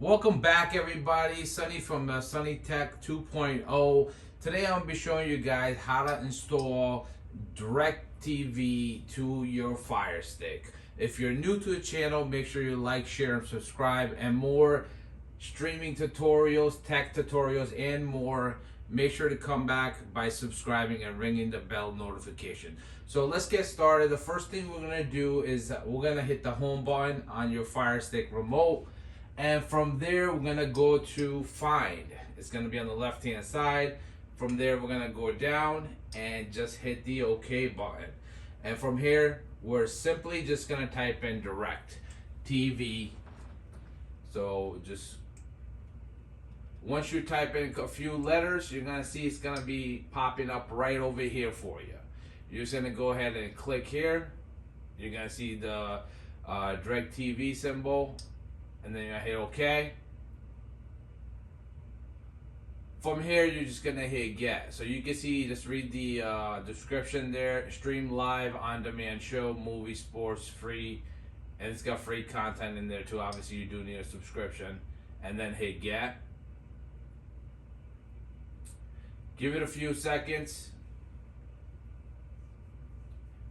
Welcome back, everybody. Sunny from Sunny Tech 2.0. Today I'm going to be showing you guys how to install DirecTV to your Firestick. If you're new to the channel, make sure you like, share, and subscribe. And more streaming tutorials, tech tutorials, and more, make sure to come back by subscribing and ringing the bell notification. So let's get started. The first thing we're going to do is we're going to hit the home button on your Firestick remote. And from there, we're going to go to Find. It's going to be on the left-hand side. From there, we're going to go down and just hit the OK button. And from here, we're simply just going to type in DirecTV. So just once you type in a few letters, you're going to see it's going to be popping up right over here for you. You're just going to go ahead and click here. You're going to see the DirecTV symbol. And then you're gonna hit OK. From here, you're just gonna hit Get. So you can see, just read the description there. Stream live, on-demand show, movie, sports, free. And it's got free content in there too. Obviously, you do need a subscription. And then hit Get. Give it a few seconds.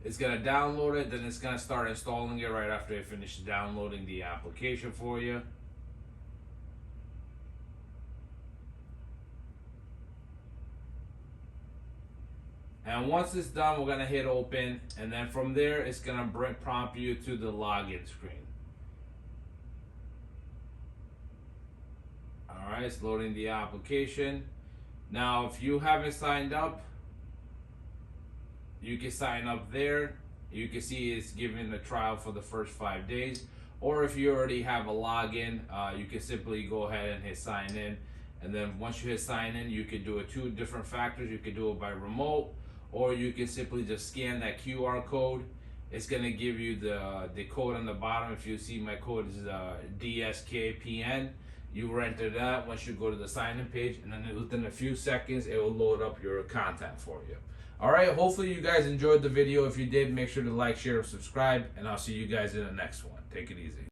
It's going to download it, then it's going to start installing it right after it finishes downloading the application for you. And once it's done, we're going to hit open, and then from there, it's going to prompt you to the login screen. Alright, it's loading the application. Now, if you haven't signed up, you can sign up there. You can see it's giving a trial for the first 5 days. Or if you already have a login, you can simply go ahead and hit sign in. And then once you hit sign in, you can do it 2 different factors. You can do it by remote, or you can simply just scan that QR code. It's going to give you the code on the bottom. If you see, my code is DSKPN. You will enter that once you go to the sign-in page, and then within a few seconds, it will load up your content for you. Alright, hopefully you guys enjoyed the video. If you did, make sure to like, share, and subscribe, and I'll see you guys in the next one. Take it easy.